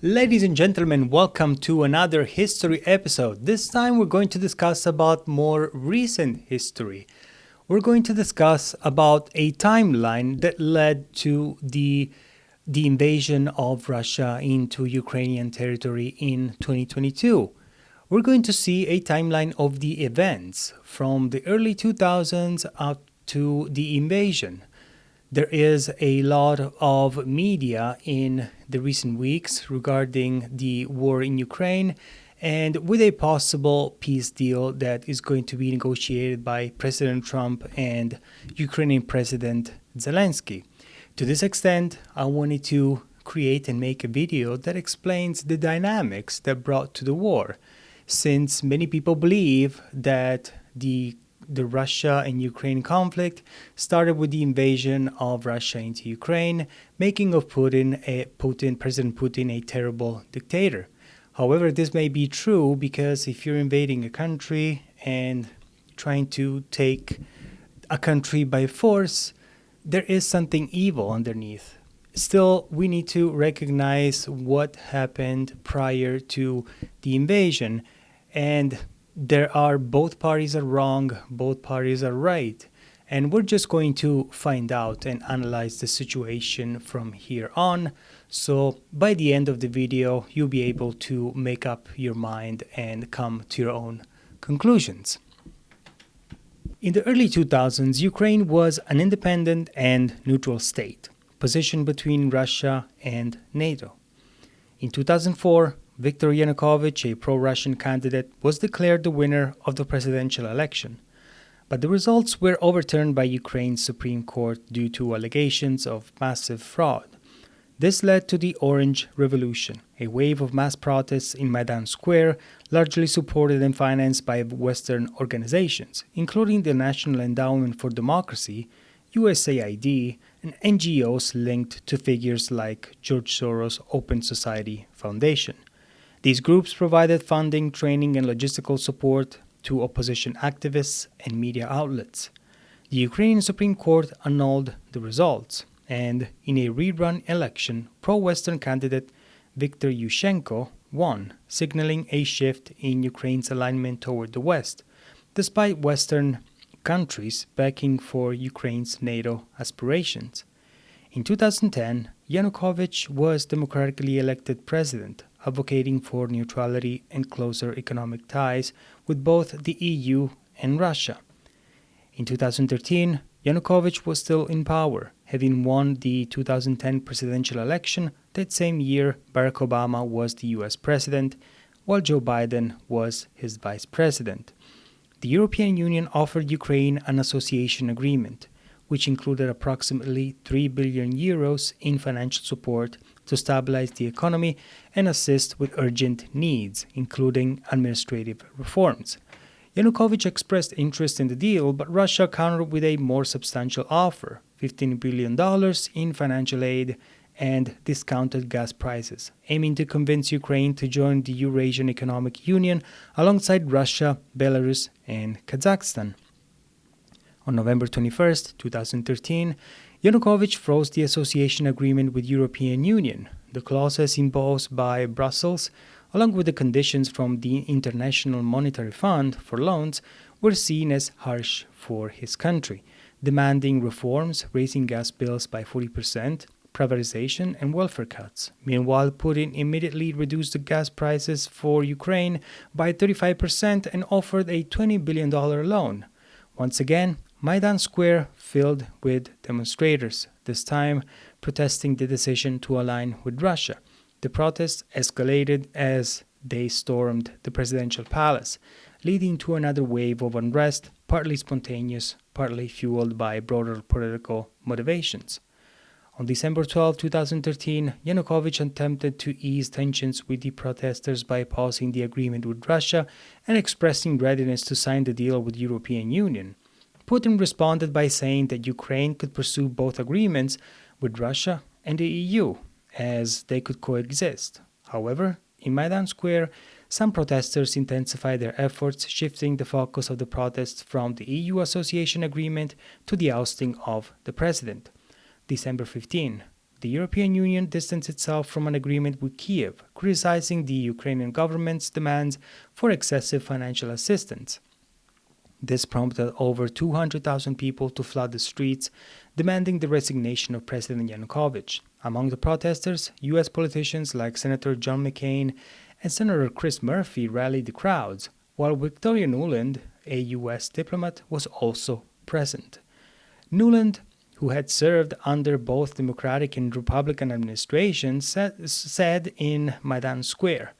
Ladies and gentlemen, welcome to another history episode. This time we're going to discuss about more recent history. We're going to discuss about a timeline that led to the invasion of Russia into Ukrainian territory in 2022. We're going to see a timeline of the events from the early 2000s up to the invasion. There is a lot of media in the recent weeks regarding the war in Ukraine and with a possible peace deal that is going to be negotiated by President Trump and Ukrainian President Zelensky. To this extent, I wanted to create and make a video that explains the dynamics that brought to the war, since many people believe that the Russia and Ukraine conflict started with the invasion of Russia into Ukraine, making of President Putin a terrible dictator. However, this may be true because if you're invading a country and trying to take a country by force, there is something evil underneath. Still, we need to recognize what happened prior to the invasion, and there are both parties are wrong, both parties are right. And we're just going to find out and analyze the situation from here on. So by the end of the video, you'll be able to make up your mind and come to your own conclusions. In the early 2000s, Ukraine was an independent and neutral state, positioned between Russia and NATO. In 2004, Viktor Yanukovych, a pro-Russian candidate, was declared the winner of the presidential election. But the results were overturned by Ukraine's Supreme Court due to allegations of massive fraud. This led to the Orange Revolution, a wave of mass protests in Maidan Square, largely supported and financed by Western organizations, including the National Endowment for Democracy, USAID, and NGOs linked to figures like George Soros' Open Society Foundation. These groups provided funding, training, and logistical support to opposition activists and media outlets. The Ukrainian Supreme Court annulled the results, and in a rerun election, pro-Western candidate Viktor Yanukovych won, signaling a shift in Ukraine's alignment toward the West, despite Western countries backing for Ukraine's NATO aspirations. In 2010, Yanukovych was democratically elected president, advocating for neutrality and closer economic ties with both the EU and Russia. In 2013, Yanukovych was still in power, having won the 2010 presidential election. That same year, Barack Obama was the US president, while Joe Biden was his vice president. The European Union offered Ukraine an association agreement, which included approximately 3 billion euros in financial support to stabilize the economy and assist with urgent needs, including administrative reforms. Yanukovych expressed interest in the deal, but Russia countered with a more substantial offer, $15 billion in financial aid and discounted gas prices, aiming to convince Ukraine to join the Eurasian Economic Union alongside Russia, Belarus, and Kazakhstan. On November 21, 2013, Yanukovych froze the association agreement with European Union. The clauses imposed by Brussels, along with the conditions from the International Monetary Fund for loans, were seen as harsh for his country, demanding reforms, raising gas bills by 40%, privatization, and welfare cuts. Meanwhile, Putin immediately reduced the gas prices for Ukraine by 35% and offered a $20 billion loan. Once again, Maidan Square filled with demonstrators, this time protesting the decision to align with Russia. The protests escalated as they stormed the presidential palace, leading to another wave of unrest, partly spontaneous, partly fueled by broader political motivations. On December 12, 2013, Yanukovych attempted to ease tensions with the protesters by pausing the agreement with Russia and expressing readiness to sign the deal with the European Union. Putin responded by saying that Ukraine could pursue both agreements with Russia and the EU, as they could coexist. However, in Maidan Square, some protesters intensified their efforts, shifting the focus of the protests from the EU association agreement to the ousting of the president. December 15, The European Union distanced itself from an agreement with Kiev, criticizing the Ukrainian government's demands for excessive financial assistance. This prompted over 200,000 people to flood the streets, demanding the resignation of President Yanukovych. Among the protesters, U.S. politicians like Senator John McCain and Senator Chris Murphy rallied the crowds, while Viktor Nuland, a U.S. diplomat, was also present. Nuland, who had served under both Democratic and Republican administrations, said in Maidan Square,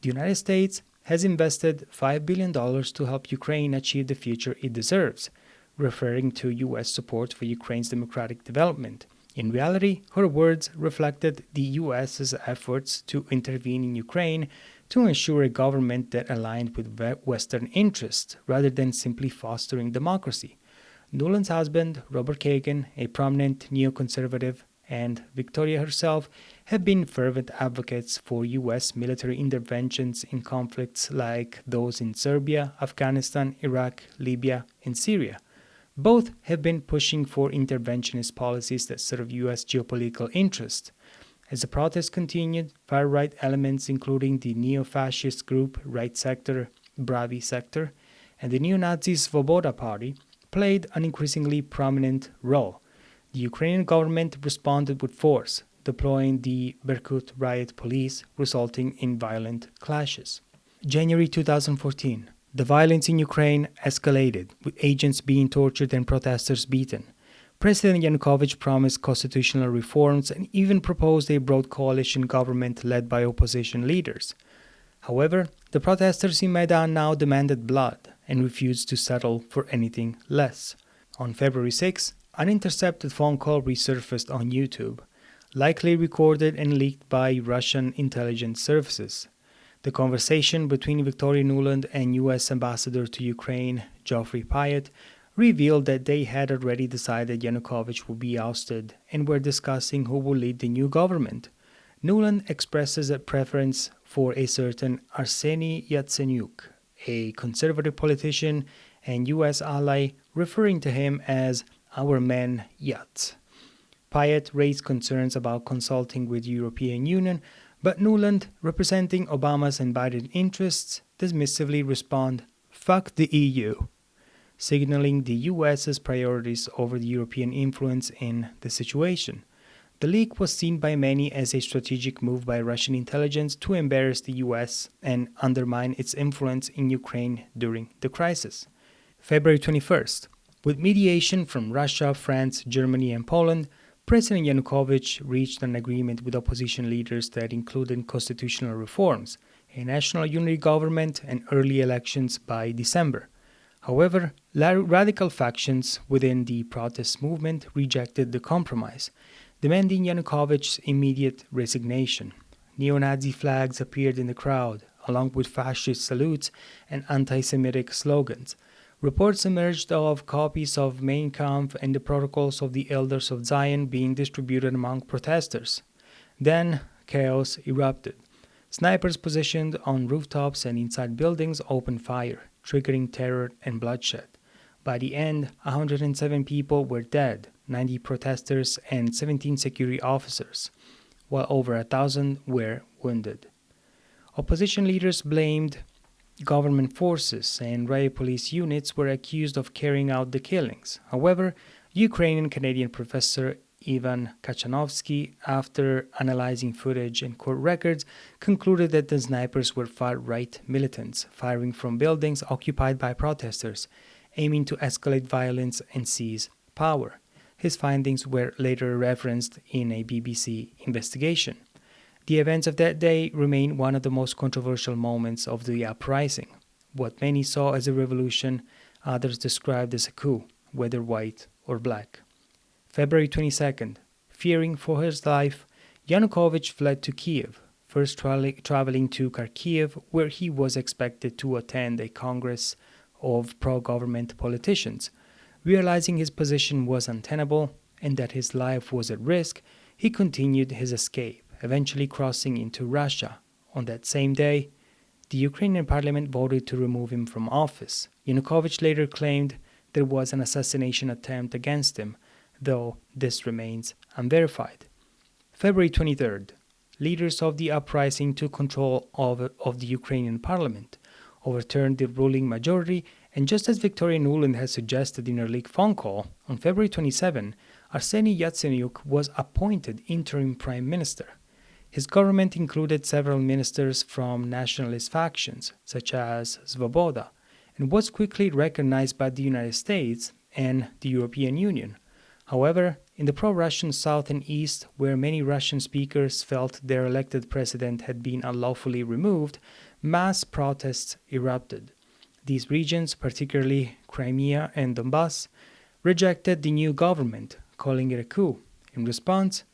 "The United States has invested $5 billion to help Ukraine achieve the future it deserves," referring to U.S. support for Ukraine's democratic development. In reality, her words reflected the U.S.'s efforts to intervene in Ukraine to ensure a government that aligned with Western interests rather than simply fostering democracy. Nuland's husband, Robert Kagan, a prominent neoconservative, and Victoria herself have been fervent advocates for U.S. military interventions in conflicts like those in Serbia, Afghanistan, Iraq, Libya, and Syria. Both have been pushing for interventionist policies that serve U.S. geopolitical interests. As the protests continued, far-right elements including the neo-fascist group Right Sector, Bravi Sector, and the neo-Nazi Svoboda Party played an increasingly prominent role. The Ukrainian government responded with force, deploying the Berkut riot police, resulting in violent clashes. January 2014. The violence in Ukraine escalated, with agents being tortured and protesters beaten. President Yanukovych promised constitutional reforms and even proposed a broad coalition government led by opposition leaders. However, the protesters in Maidan now demanded blood and refused to settle for anything less. On February 6, an intercepted phone call resurfaced on YouTube, likely recorded and leaked by Russian intelligence services. The conversation between Viktor Nuland and U.S. Ambassador to Ukraine, Geoffrey Pyatt, revealed that they had already decided Yanukovych would be ousted and were discussing who would lead the new government. Nuland expresses a preference for a certain Arseny Yatsenyuk, a conservative politician and U.S. ally, referring to him as "our man Yat." Pyatt raised concerns about consulting with the European Union, but Nuland, representing Obama's and Biden's interests, dismissively responded, "Fuck the EU," signaling the U.S.'s priorities over the European influence in the situation. The leak was seen by many as a strategic move by Russian intelligence to embarrass the U.S. and undermine its influence in Ukraine during the crisis. February 21st. With mediation from Russia, France, Germany, and Poland, President Yanukovych reached an agreement with opposition leaders that included constitutional reforms, a national unity government, and early elections by December. However, radical factions within the protest movement rejected the compromise, demanding Yanukovych's immediate resignation. Neo-Nazi flags appeared in the crowd, along with fascist salutes and anti-Semitic slogans. Reports emerged of copies of Mein Kampf and the Protocols of the Elders of Zion being distributed among protesters. Then, chaos erupted. Snipers positioned on rooftops and inside buildings opened fire, triggering terror and bloodshed. By the end, 107 people were dead, 90 protesters and 17 security officers, while over 1,000 were wounded. Opposition leaders blamed government forces, and riot police units were accused of carrying out the killings. However, Ukrainian-Canadian professor Ivan Kachanovsky, after analyzing footage and court records, concluded that the snipers were far-right militants firing from buildings occupied by protesters, aiming to escalate violence and seize power. His findings were later referenced in a BBC investigation. The events of that day remain one of the most controversial moments of the uprising. What many saw as a revolution, others described as a coup, whether white or black. February 22nd. Fearing for his life, Yanukovych fled to Kiev, first traveling to Kharkiv, where he was expected to attend a congress of pro-government politicians. Realizing his position was untenable and that his life was at risk, he continued his escape, eventually crossing into Russia. On that same day, the Ukrainian parliament voted to remove him from office. Yanukovych later claimed there was an assassination attempt against him, though this remains unverified. February 23rd. Leaders of the uprising took control of the Ukrainian parliament, overturned the ruling majority, and just as Viktor Nuland had suggested in her leaked phone call, on February 27, Arseniy Yatsenyuk was appointed interim prime minister. His government included several ministers from nationalist factions, such as Svoboda, and was quickly recognized by the United States and the European Union. However, in the pro-Russian south and east, where many Russian speakers felt their elected president had been unlawfully removed, mass protests erupted. These regions, particularly Crimea and Donbass, rejected the new government, calling it a coup. In response,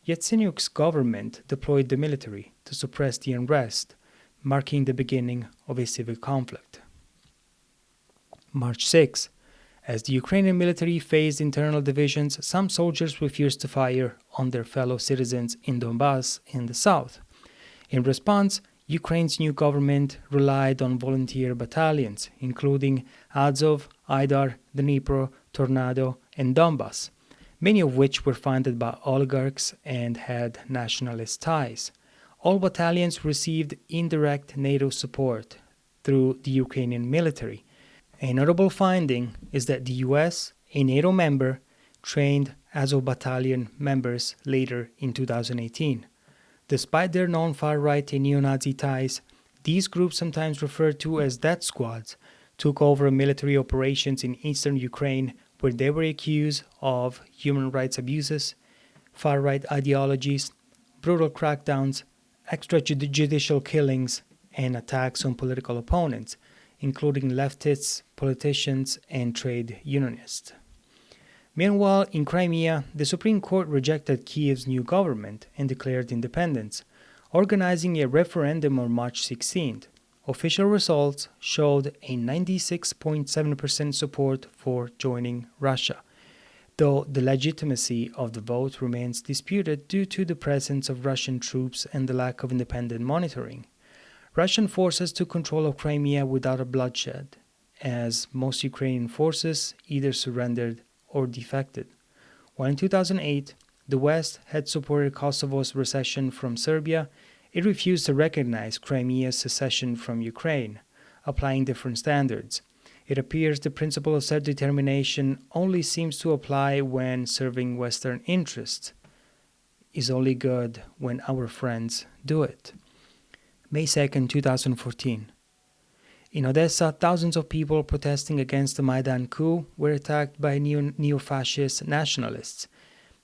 Yatsenyuk's government deployed the military to suppress the unrest, marking the beginning of a civil conflict. March 6. As the Ukrainian military faced internal divisions, some soldiers refused to fire on their fellow citizens in Donbass in the south. In response, Ukraine's new government relied on volunteer battalions, including Azov, Aidar, Dnipro, Tornado, and Donbass, many of which were funded by oligarchs and had nationalist ties. All battalions received indirect NATO support through the Ukrainian military. A notable finding is that the US, a NATO member, trained Azov battalion members later in 2018. Despite their known far-right and neo-Nazi ties, these groups, sometimes referred to as death squads, took over military operations in eastern Ukraine where they were accused of human rights abuses, far-right ideologies, brutal crackdowns, extrajudicial killings, and attacks on political opponents, including leftists, politicians, and trade unionists. Meanwhile, in Crimea, the Supreme Court rejected Kiev's new government and declared independence, organizing a referendum on March 16th. Official results showed a 96.7% support for joining Russia, though the legitimacy of the vote remains disputed due to the presence of Russian troops and the lack of independent monitoring. Russian forces took control of Crimea without a bloodshed, as most Ukrainian forces either surrendered or defected. While in 2008, the West had supported Kosovo's recession from Serbia, it refused to recognize Crimea's secession from Ukraine, applying different standards. It appears the principle of self-determination only seems to apply when serving Western interests. Is only good when our friends do it. May 2nd, 2014. In Odessa, thousands of people protesting against the Maidan coup were attacked by neo-fascist nationalists.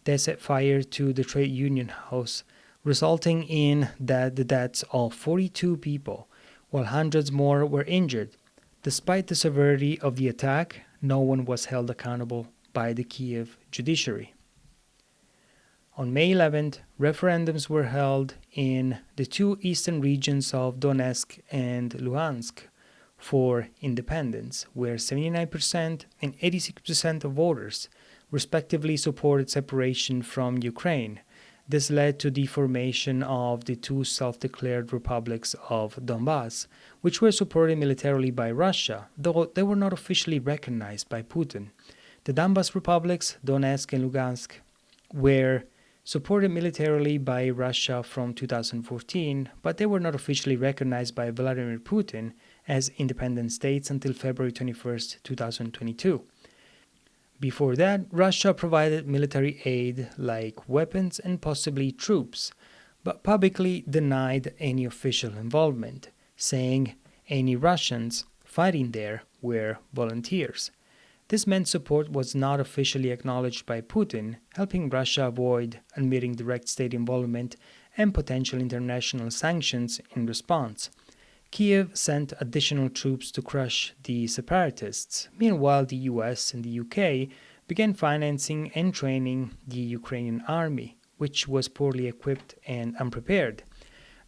They set fire to the trade union house, resulting in the deaths of 42 people, while hundreds more were injured. Despite the severity of the attack, no one was held accountable by the Kiev judiciary. On May 11th, referendums were held in the two eastern regions of Donetsk and Luhansk for independence, where 79% and 86% of voters respectively supported separation from Ukraine. This led to the formation of the two self-declared republics of Donbass, which were supported militarily by Russia, though they were not officially recognized by Putin. The Donbass republics, Donetsk and Lugansk, were supported militarily by Russia from 2014, but they were not officially recognized by Vladimir Putin as independent states until February 21, 2022. Before that, Russia provided military aid like weapons and possibly troops, but publicly denied any official involvement, saying any Russians fighting there were volunteers. This meant support was not officially acknowledged by Putin, helping Russia avoid admitting direct state involvement and potential international sanctions in response. Kiev sent additional troops to crush the separatists. Meanwhile, the US and the UK began financing and training the Ukrainian army, which was poorly equipped and unprepared.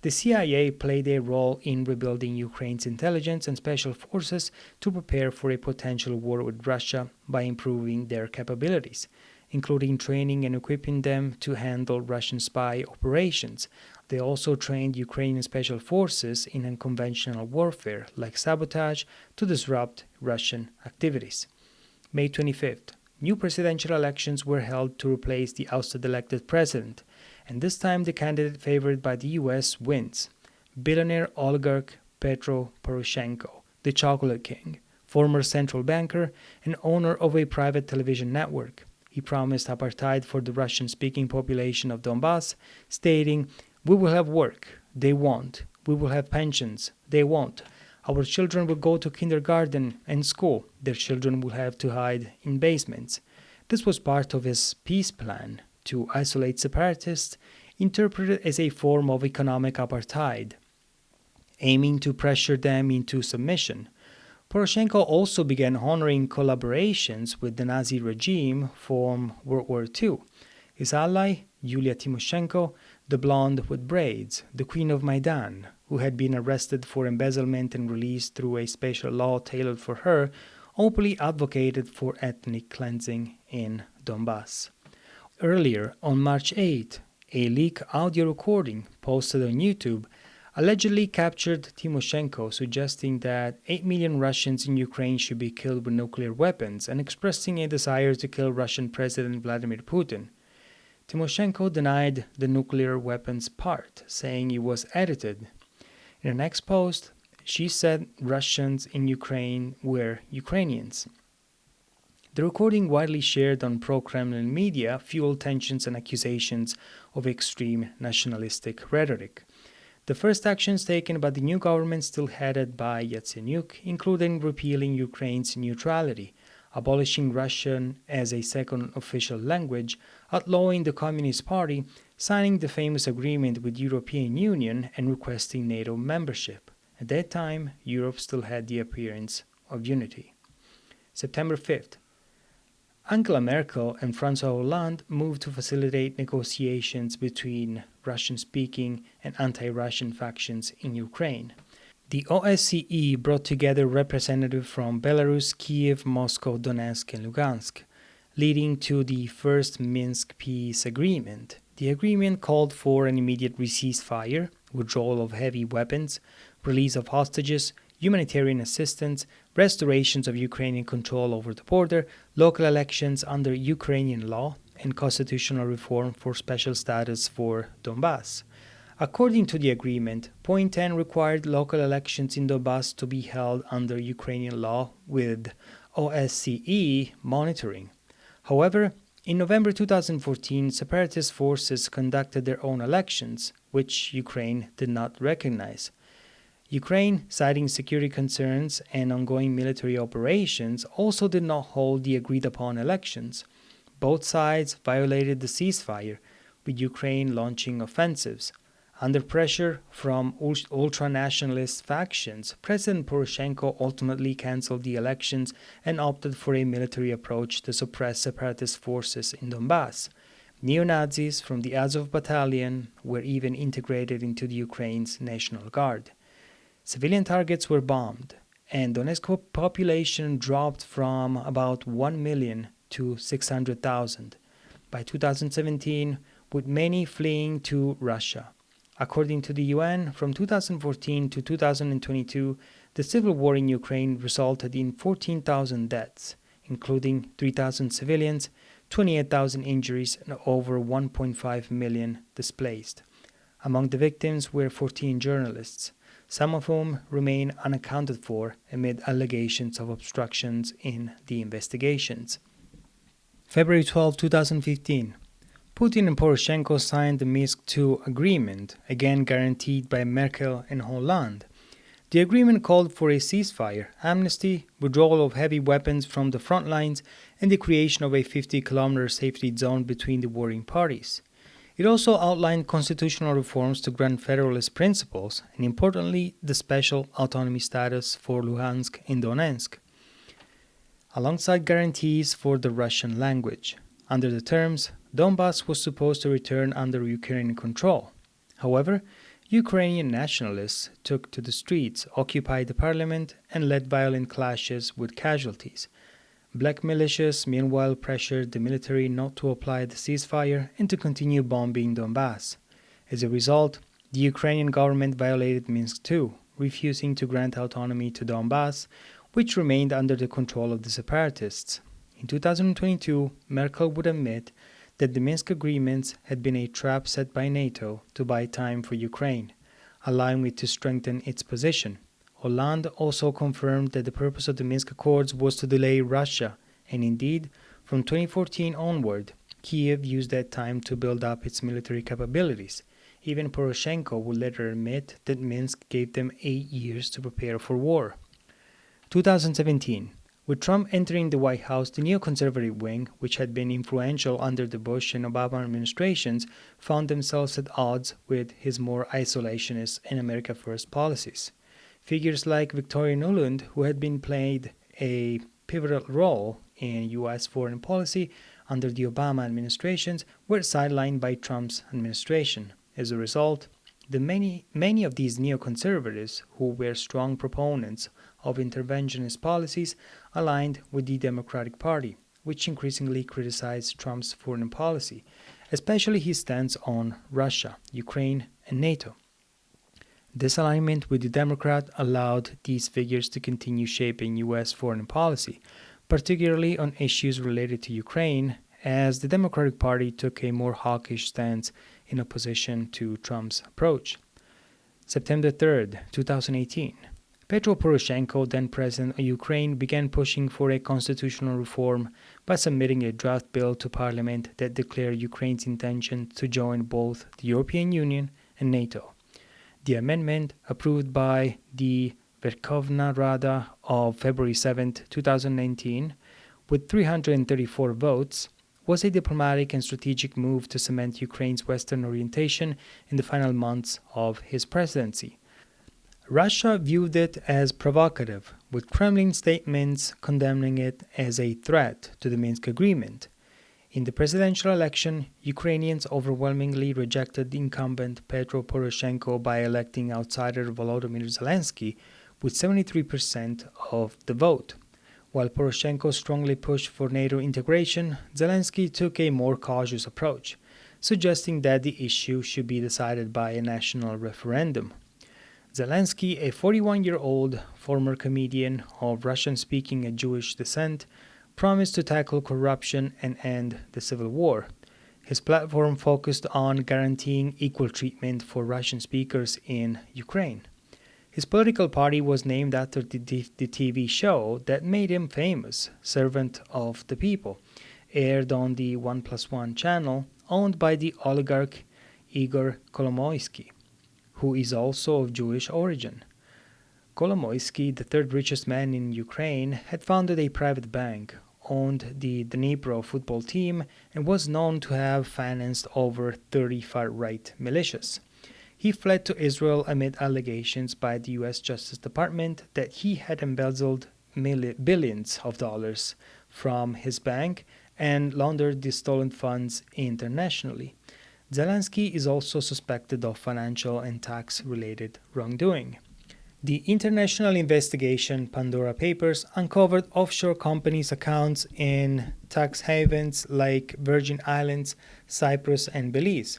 The CIA played a role in rebuilding Ukraine's intelligence and special forces to prepare for a potential war with Russia by improving their capabilities, including training and equipping them to handle Russian spy operations. They also trained Ukrainian special forces in unconventional warfare, like sabotage, to disrupt Russian activities. May 25th. New presidential elections were held to replace the ousted elected president, and this time the candidate favored by the US wins. Billionaire oligarch Petro Poroshenko, the Chocolate King, former central banker and owner of a private television network. He promised apartheid for the Russian-speaking population of Donbass, stating, "We will have work, they won't. We will have pensions, they won't. Our children will go to kindergarten and school. Their children will have to hide in basements." This was part of his peace plan to isolate separatists, interpreted as a form of economic apartheid, aiming to pressure them into submission. Poroshenko also began honoring collaborations with the Nazi regime from World War II. His ally, Yulia Tymoshenko, the blonde with braids, the Queen of Maidan, who had been arrested for embezzlement and released through a special law tailored for her, openly advocated for ethnic cleansing in Donbass. Earlier, on March 8, a leaked audio recording posted on YouTube allegedly captured Tymoshenko suggesting that 8 million Russians in Ukraine should be killed with nuclear weapons and expressing a desire to kill Russian President Vladimir Putin. Tymoshenko denied the nuclear weapons part, saying it was edited. In an next post, she said Russians in Ukraine were Ukrainians. The recording, widely shared on pro-Kremlin media, fueled tensions and accusations of extreme nationalistic rhetoric. The first actions taken by the new government, still headed by Yatsenyuk, included repealing Ukraine's neutrality, abolishing Russian as a second official language, outlawing the Communist Party, signing the famous agreement with the European Union, and requesting NATO membership. At that time, Europe still had the appearance of unity. September 5th. Angela Merkel and François Hollande moved to facilitate negotiations between Russian-speaking and anti-Russian factions in Ukraine. The OSCE brought together representatives from Belarus, Kiev, Moscow, Donetsk, and Lugansk, leading to the first Minsk peace agreement. The agreement called for an immediate ceasefire, withdrawal of heavy weapons, release of hostages, humanitarian assistance, restorations of Ukrainian control over the border, local elections under Ukrainian law, and constitutional reform for special status for Donbass. According to the agreement, Point 10 required local elections in Donbass to be held under Ukrainian law with OSCE monitoring. However, in November 2014, separatist forces conducted their own elections, which Ukraine did not recognize. Ukraine, citing security concerns and ongoing military operations, also did not hold the agreed-upon elections. Both sides violated the ceasefire, with Ukraine launching offensives. Under pressure from ultra-nationalist factions, President Poroshenko ultimately cancelled the elections and opted for a military approach to suppress separatist forces in Donbass. Neo-Nazis from the Azov Battalion were even integrated into the Ukraine's National Guard. Civilian targets were bombed, and Donetsk population dropped from about 1 million to 600,000 by 2017, with many fleeing to Russia. According to the UN, from 2014 to 2022, the civil war in Ukraine resulted in 14,000 deaths, including 3,000 civilians, 28,000 injuries, and over 1.5 million displaced. Among the victims were 14 journalists, some of whom remain unaccounted for amid allegations of obstructions in the investigations. February 12, 2015. Putin and Poroshenko signed the Minsk II agreement, again guaranteed by Merkel and Hollande. The agreement called for a ceasefire, amnesty, withdrawal of heavy weapons from the front lines, and the creation of a 50-kilometer safety zone between the warring parties. It also outlined constitutional reforms to grant federalist principles and, importantly, the special autonomy status for Luhansk and Donetsk, alongside guarantees for the Russian language. Under the terms, Donbass was supposed to return under Ukrainian control. However, Ukrainian nationalists took to the streets, occupied the parliament, and led violent clashes with casualties. Black militias meanwhile pressured the military not to apply the ceasefire and to continue bombing Donbass. As a result, the Ukrainian government violated Minsk II, refusing to grant autonomy to Donbass, which remained under the control of the separatists. In 2022, Merkel would admit that the Minsk agreements had been a trap set by NATO to buy time for Ukraine, allowing it to strengthen its position. Hollande also confirmed that the purpose of the Minsk Accords was to delay Russia, and indeed, from 2014 onward, Kiev used that time to build up its military capabilities. Even Poroshenko would later admit that Minsk gave them 8 years to prepare for war. 2017. With Trump entering the White House, the neoconservative wing, which had been influential under the Bush and Obama administrations, found themselves at odds with his more isolationist and America First policies. Figures like Viktor Nuland, who had been played a pivotal role in U.S. foreign policy under the Obama administrations, were sidelined by Trump's administration. As a result, many of these neoconservatives, who were strong proponents of interventionist policies, aligned with the Democratic Party, which increasingly criticized Trump's foreign policy, especially his stance on Russia, Ukraine, and NATO. This alignment with the Democrat allowed these figures to continue shaping U.S. foreign policy, particularly on issues related to Ukraine, as the Democratic Party took a more hawkish stance in opposition to Trump's approach. September 3, 2018. Petro Poroshenko, then president of Ukraine, began pushing for a constitutional reform by submitting a draft bill to parliament that declared Ukraine's intention to join both the European Union and NATO. The amendment, approved by the Verkhovna Rada of February 7, 2019, with 334 votes, was a diplomatic and strategic move to cement Ukraine's Western orientation in the final months of his presidency. Russia viewed it as provocative, with Kremlin statements condemning it as a threat to the Minsk agreement. In the presidential election, Ukrainians overwhelmingly rejected the incumbent Petro Poroshenko by electing outsider Volodymyr Zelensky with 73% of the vote. While Poroshenko strongly pushed for NATO integration, Zelensky took a more cautious approach, suggesting that the issue should be decided by a national referendum. Zelensky, a 41-year-old former comedian of Russian-speaking and Jewish descent, promised to tackle corruption and end the civil war. His platform focused on guaranteeing equal treatment for Russian speakers in Ukraine. His political party was named after the TV show that made him famous, Servant of the People, aired on the 1+1 channel, owned by the oligarch Igor Kolomoisky, who is also of Jewish origin. Kolomoisky, the third richest man in Ukraine, had founded a private bank, owned the Dnipro football team, and was known to have financed over 30 far-right militias. He fled to Israel amid allegations by the U.S. Justice Department that he had embezzled billions of dollars from his bank and laundered the stolen funds internationally. Zelensky is also suspected of financial and tax-related wrongdoing. The international investigation Pandora Papers uncovered offshore companies' accounts in tax havens like Virgin Islands, Cyprus, and Belize.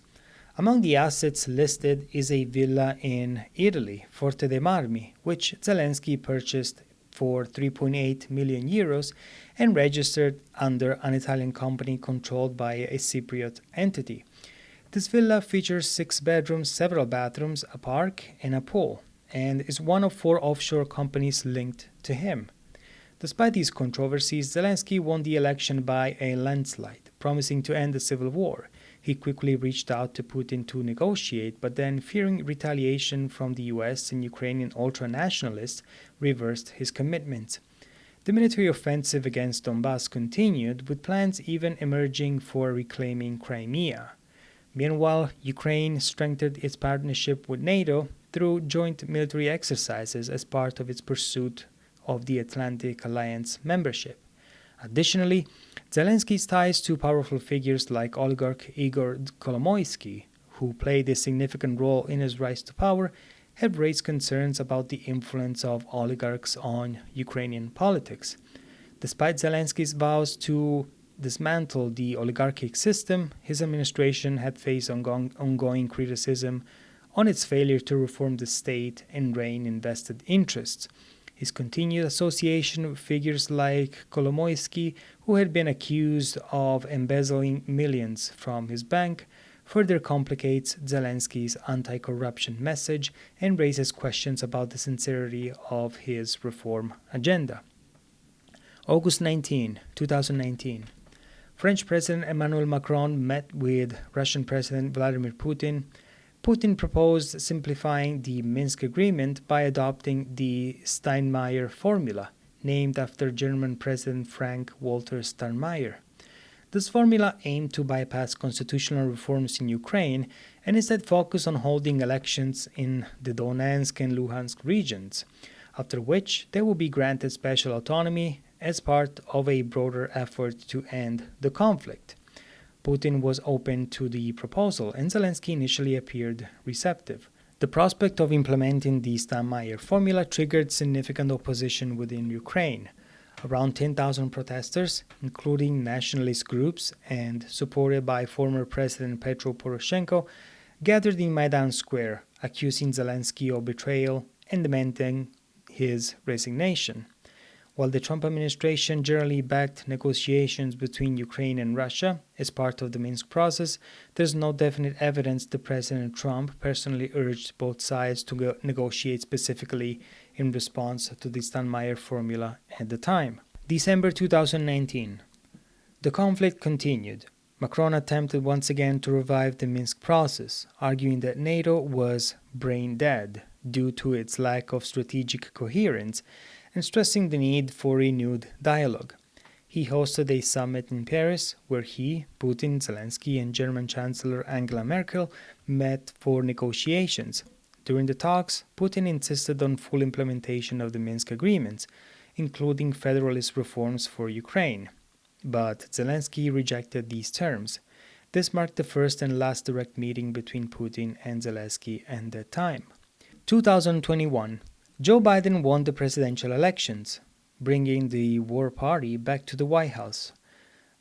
Among the assets listed is a villa in Italy, Forte dei Marmi, which Zelensky purchased for 3.8 million euros and registered under an Italian company controlled by a Cypriot entity. This villa features 6 bedrooms, several bathrooms, a park, and a pool, and is one of 4 offshore companies linked to him. Despite these controversies, Zelensky won the election by a landslide, promising to end the civil war. He quickly reached out to Putin to negotiate, but then, fearing retaliation from the US and Ukrainian ultra-nationalists, reversed his commitments. The military offensive against Donbass continued, with plans even emerging for reclaiming Crimea. Meanwhile, Ukraine strengthened its partnership with NATO through joint military exercises as part of its pursuit of the Atlantic Alliance membership. Additionally, Zelensky's ties to powerful figures like oligarch Igor Kolomoisky, who played a significant role in his rise to power, have raised concerns about the influence of oligarchs on Ukrainian politics. Despite Zelensky's vows to dismantle the oligarchic system, his administration had faced ongoing criticism on its failure to reform the state and rein in vested interests. His continued association with figures like Kolomoisky, who had been accused of embezzling millions from his bank, further complicates Zelensky's anti-corruption message and raises questions about the sincerity of his reform agenda. August 19, 2019. French President Emmanuel Macron met with Russian President Vladimir Putin. Putin proposed simplifying the Minsk Agreement by adopting the Steinmeier formula, named after German President Frank-Walter Steinmeier. This formula aimed to bypass constitutional reforms in Ukraine and instead focus on holding elections in the Donetsk and Luhansk regions, after which they will be granted special autonomy as part of a broader effort to end the conflict. Putin was open to the proposal, and Zelensky initially appeared receptive. The prospect of implementing the Steinmeier formula triggered significant opposition within Ukraine. Around 10,000 protesters, including nationalist groups and supported by former President Petro Poroshenko, gathered in Maidan Square, accusing Zelensky of betrayal and demanding his resignation. While the Trump administration generally backed negotiations between Ukraine and Russia as part of the Minsk process, there's no definite evidence that President Trump personally urged both sides to negotiate specifically in response to the Steinmeier formula at the time. December 2019. The conflict continued. Macron attempted once again to revive the Minsk process, arguing that NATO was brain dead due to its lack of strategic coherence, and stressing the need for renewed dialogue. He hosted a summit in Paris where he, Putin, Zelensky, and German Chancellor Angela Merkel met for negotiations. During the talks, Putin insisted on full implementation of the Minsk agreements, including federalist reforms for Ukraine. But Zelensky rejected these terms. This marked the first and last direct meeting between Putin and Zelensky at that time. 2021. Joe Biden won the presidential elections, bringing the war party back to the White House.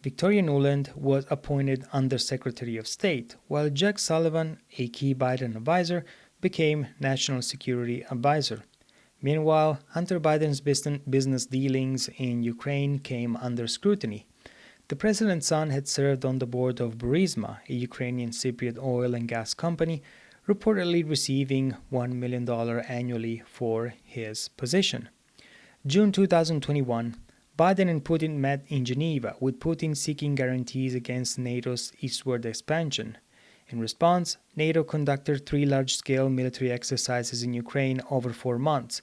Viktor Nuland was appointed Undersecretary of State, while Jack Sullivan, a key Biden advisor, became National Security Advisor. Meanwhile, Hunter Biden's business dealings in Ukraine came under scrutiny. The president's son had served on the board of Burisma, a Ukrainian Cypriot oil and gas company, reportedly receiving $1 million annually for his position. June 2021, Biden and Putin met in Geneva, with Putin seeking guarantees against NATO's eastward expansion. In response, NATO conducted 3 large-scale military exercises in Ukraine over 4 months,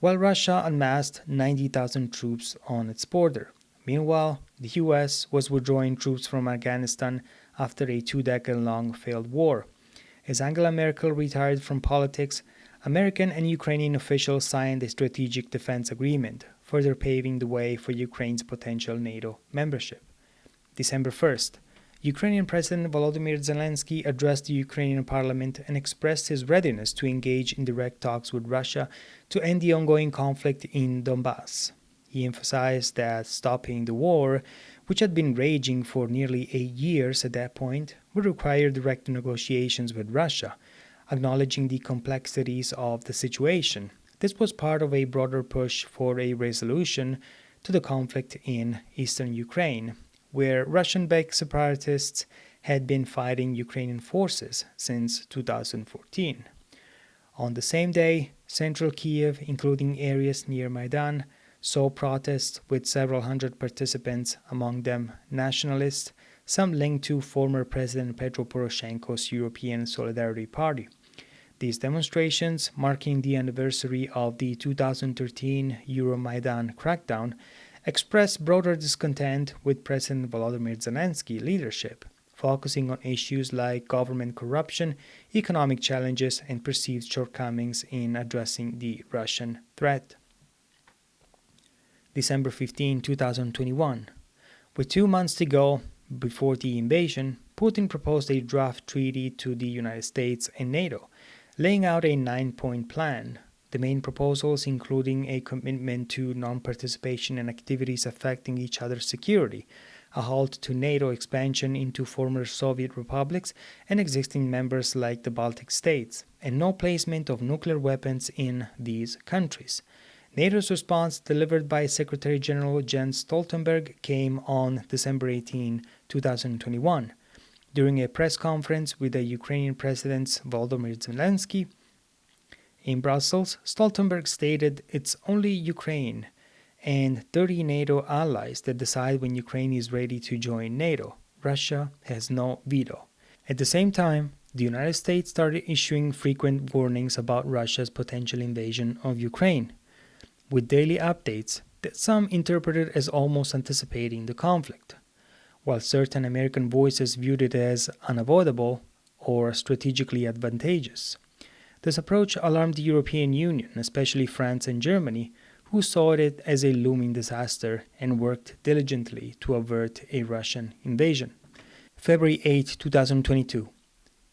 while Russia amassed 90,000 troops on its border. Meanwhile, the US was withdrawing troops from Afghanistan after a 2-decade-long failed war. As Angela Merkel retired from politics, American and Ukrainian officials signed a strategic defense agreement, further paving the way for Ukraine's potential NATO membership. December 1st, Ukrainian President Volodymyr Zelensky addressed the Ukrainian parliament and expressed his readiness to engage in direct talks with Russia to end the ongoing conflict in Donbass. He emphasized that stopping the war, which had been raging for nearly 8 years at that point, would require direct negotiations with Russia, acknowledging the complexities of the situation. This was part of a broader push for a resolution to the conflict in eastern Ukraine, where Russian-backed separatists had been fighting Ukrainian forces since 2014. On the same day, central Kiev, including areas near Maidan, saw protests with several hundred participants, among them nationalists, some linked to former President Petro Poroshenko's European Solidarity Party. These demonstrations, marking the anniversary of the 2013 Euromaidan crackdown, expressed broader discontent with President Volodymyr Zelensky's leadership, focusing on issues like government corruption, economic challenges, and perceived shortcomings in addressing the Russian threat. December 15, 2021. With 2 months to go before the invasion, Putin proposed a draft treaty to the United States and NATO, laying out a 9-point plan. The main proposals including a commitment to non-participation in activities affecting each other's security, a halt to NATO expansion into former Soviet republics and existing members like the Baltic states, and no placement of nuclear weapons in these countries. NATO's response, delivered by Secretary General Jens Stoltenberg, came on December 18, 2021. During a press conference with the Ukrainian President Volodymyr Zelensky in Brussels, Stoltenberg stated it's only Ukraine and 30 NATO allies that decide when Ukraine is ready to join NATO. Russia has no veto. At the same time, the United States started issuing frequent warnings about Russia's potential invasion of Ukraine, with daily updates that some interpreted as almost anticipating the conflict, while certain American voices viewed it as unavoidable or strategically advantageous. This approach alarmed the European Union, especially France and Germany, who saw it as a looming disaster and worked diligently to avert a Russian invasion. February 8, 2022.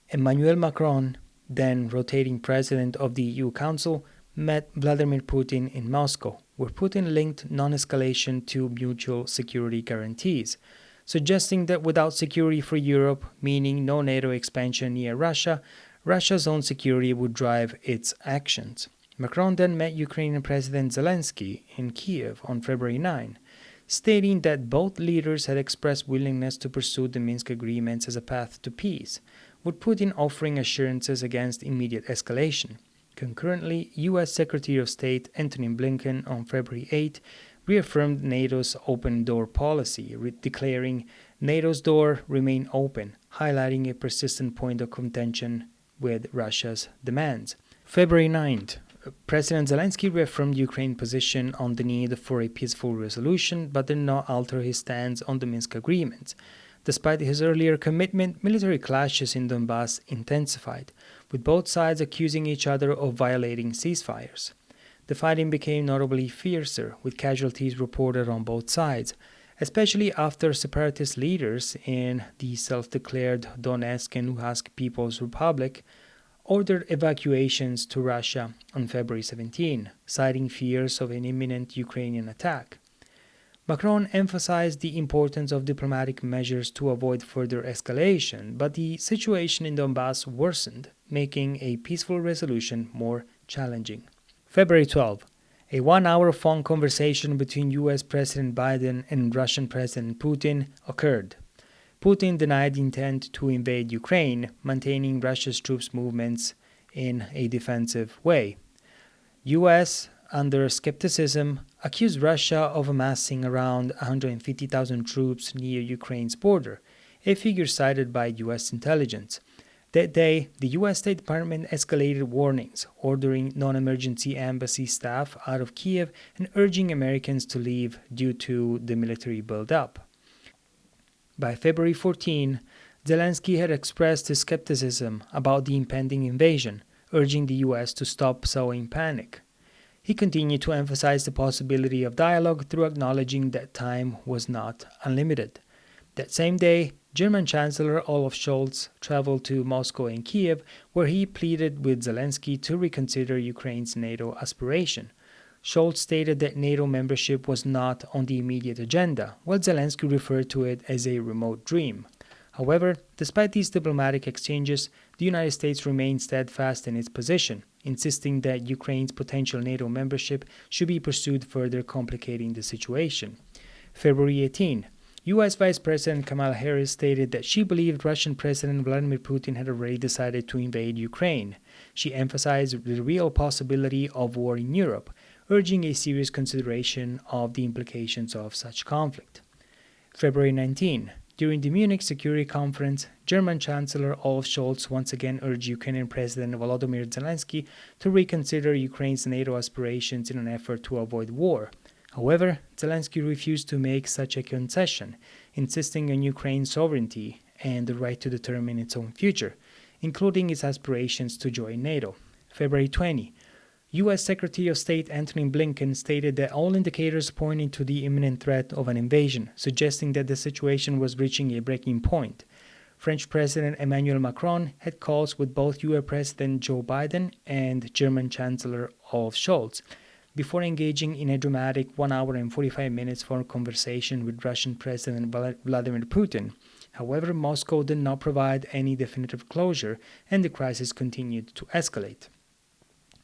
Emmanuel Macron, then rotating president of the EU Council, met Vladimir Putin in Moscow, where Putin linked non-escalation to mutual security guarantees, suggesting that without security for Europe, meaning no NATO expansion near Russia, Russia's own security would drive its actions. Macron then met Ukrainian President Zelensky in Kiev on February 9, stating that both leaders had expressed willingness to pursue the Minsk agreements as a path to peace, with Putin offering assurances against immediate escalation. Concurrently, U.S. Secretary of State Antony Blinken on February 8 reaffirmed NATO's open door policy, declaring NATO's door remain open, highlighting a persistent point of contention with Russia's demands. February 9th, President Zelensky reaffirmed Ukraine's position on the need for a peaceful resolution, but did not alter his stance on the Minsk agreements. Despite his earlier commitment, military clashes in Donbass intensified, with both sides accusing each other of violating ceasefires. The fighting became notably fiercer, with casualties reported on both sides, especially after separatist leaders in the self-declared Donetsk and Luhansk People's Republic ordered evacuations to Russia on February 17, citing fears of an imminent Ukrainian attack. Macron emphasized the importance of diplomatic measures to avoid further escalation, but the situation in Donbass worsened, making a peaceful resolution more challenging. February 12, a one-hour phone conversation between U.S. President Biden and Russian President Putin occurred. Putin denied the intent to invade Ukraine, maintaining Russia's troops' movements in a defensive way. U.S., under skepticism, accused Russia of amassing around 150,000 troops near Ukraine's border, a figure cited by U.S. intelligence. That day, the U.S. State Department escalated warnings, ordering non-emergency embassy staff out of Kiev and urging Americans to leave due to the military buildup. By February 14, Zelensky had expressed his skepticism about the impending invasion, urging the U.S. to stop sowing panic. He continued to emphasize the possibility of dialogue through acknowledging that time was not unlimited. That same day, German Chancellor Olaf Scholz traveled to Moscow and Kiev, where he pleaded with Zelensky to reconsider Ukraine's NATO aspiration. Scholz stated that NATO membership was not on the immediate agenda, while Zelensky referred to it as a remote dream. However, despite these diplomatic exchanges, the United States remained steadfast in its position, insisting that Ukraine's potential NATO membership should be pursued, further complicating the situation. February 18, U.S. Vice President Kamala Harris stated that she believed Russian President Vladimir Putin had already decided to invade Ukraine. She emphasized the real possibility of war in Europe, urging a serious consideration of the implications of such conflict. February 19. During the Munich Security Conference, German Chancellor Olaf Scholz once again urged Ukrainian President Volodymyr Zelensky to reconsider Ukraine's NATO aspirations in an effort to avoid war. However, Zelensky refused to make such a concession, insisting on Ukraine's sovereignty and the right to determine its own future, including its aspirations to join NATO. February 20. U.S. Secretary of State Antony Blinken stated that all indicators pointed to the imminent threat of an invasion, suggesting that the situation was reaching a breaking point. French President Emmanuel Macron had calls with both U.S. President Joe Biden and German Chancellor Olaf Scholz, before engaging in a dramatic 1 hour and 45 minutes phone conversation with Russian President Vladimir Putin. However, Moscow did not provide any definitive closure, and the crisis continued to escalate.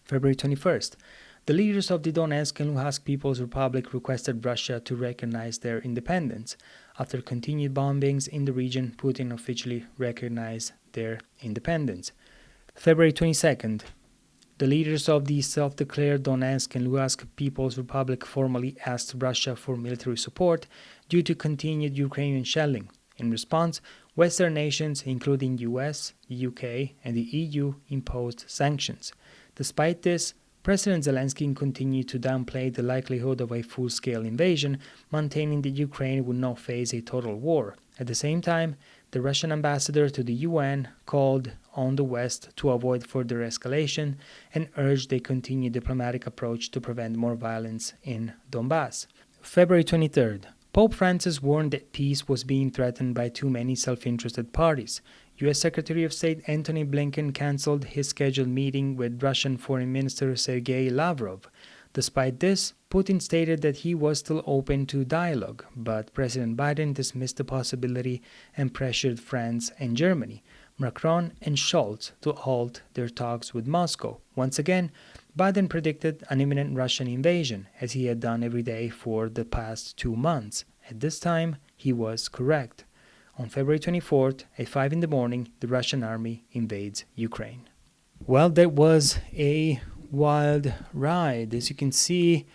February 21st. The leaders of the Donetsk and Luhansk People's Republic requested Russia to recognize their independence. After continued bombings in the region, Putin officially recognized their independence. February 22nd. The leaders of the self-declared Donetsk and Luhansk People's Republic formally asked Russia for military support due to continued Ukrainian shelling. In response, Western nations, including US, UK, and the EU, imposed sanctions. Despite this, President Zelensky continued to downplay the likelihood of a full-scale invasion, maintaining that Ukraine would not face a total war. At the same time, the Russian ambassador to the UN called on the West to avoid further escalation and urged a continued diplomatic approach to prevent more violence in Donbass. February 23rd. Pope Francis warned that peace was being threatened by too many self-interested parties. U.S. Secretary of State Antony Blinken canceled his scheduled meeting with Russian Foreign Minister Sergei Lavrov. Despite this, Putin stated that he was still open to dialogue, but President Biden dismissed the possibility and pressured France and Germany, Macron and Scholz to halt their talks with Moscow. Once again, Biden predicted an imminent Russian invasion, as he had done every day for the past 2 months. At this time, he was correct. On February 24th, at 5 in the morning, the Russian army invades Ukraine. Well, that was a wild ride. As you can see,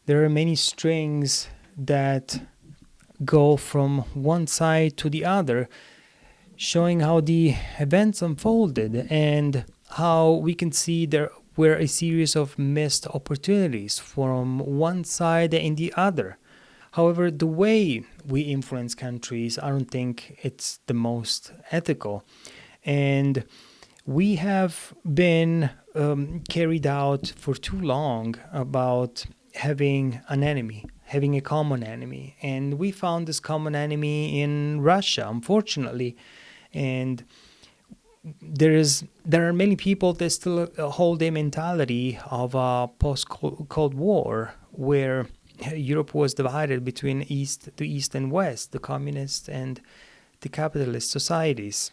there are many strings that go from one side to the other, showing how the events unfolded and how we can see there were a series of missed opportunities from one side and the other. However, the way we influence countries, I don't think it's the most ethical. And we have been carried out for too long about having an enemy, having a common enemy. And we found this common enemy in Russia, unfortunately. And there are many people that still hold a mentality of a post-Cold War, where Europe was divided between the East and West, the communist and the capitalist societies,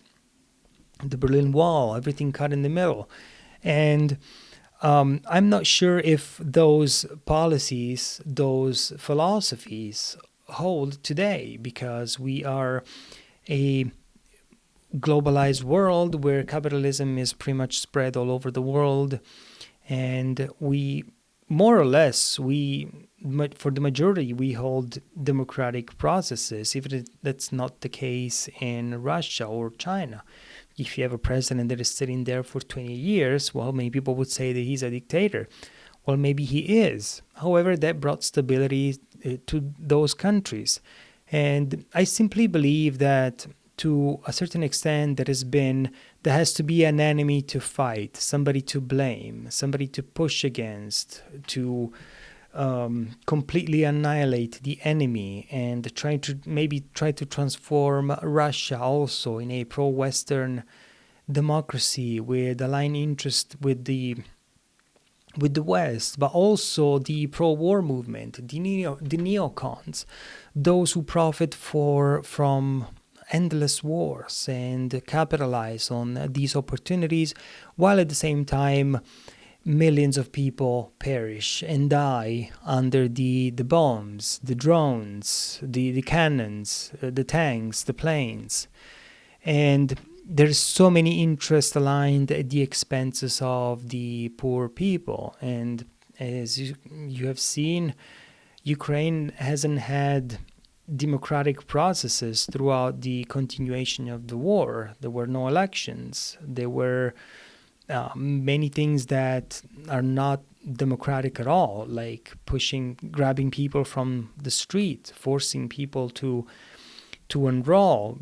the Berlin Wall, everything cut in the middle. And I'm not sure if those policies, those philosophies hold today, because we are a globalized world where capitalism is pretty much spread all over the world, and we more or less, for the majority, we hold democratic processes, even if that's not the case in Russia or China. If you have a president that is sitting there for 20 years, well, many people would say that he's a dictator. Well, maybe he is. However, that brought stability to those countries. And I simply believe that to a certain extent there has to be an enemy to fight, somebody to blame, somebody to push against, to completely annihilate the enemy, and try to transform Russia also in a pro-Western democracy with aligned interest with the West, but also the pro-war movement, the neocons, those who profit from endless wars and capitalize on these opportunities, while at the same time millions of people perish and die under the bombs, the drones, the cannons, the tanks, the planes. And there's so many interests aligned at the expenses of the poor people. And as you have seen, Ukraine hasn't had democratic processes throughout the continuation of the war. There were no elections. There were many things that are not democratic at all, like grabbing people from the street, forcing people to enroll,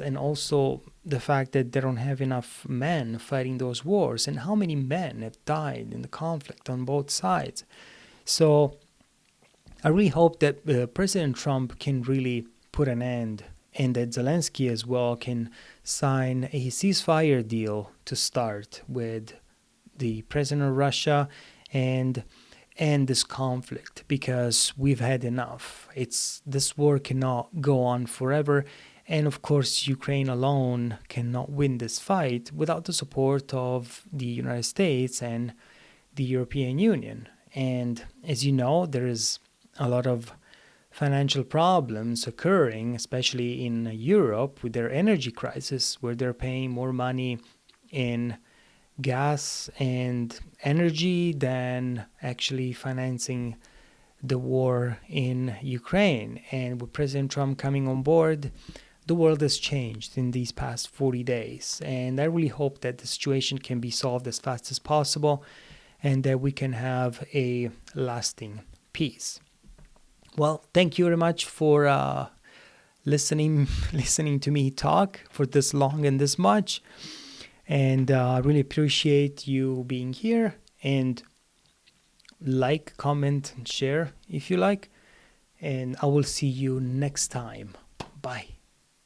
and also the fact that they don't have enough men fighting those wars, and how many men have died in the conflict on both sides. So I really hope that President Trump can really put an end, and that Zelensky as well can sign a ceasefire deal to start with the president of Russia and end this conflict, because we've had enough. This war cannot go on forever, and of course Ukraine alone cannot win this fight without the support of the United States and the European Union. And as you know, there is a lot of financial problems occurring, especially in Europe with their energy crisis, where they're paying more money in gas and energy than actually financing the war in Ukraine. And with President Trump coming on board, the world has changed in these past 40 days. And I really hope that the situation can be solved as fast as possible and that we can have a lasting peace. Well, thank you very much for listening to me talk for this long and this much. And I really appreciate you being here. And like, comment, and share if you like. And I will see you next time. Bye.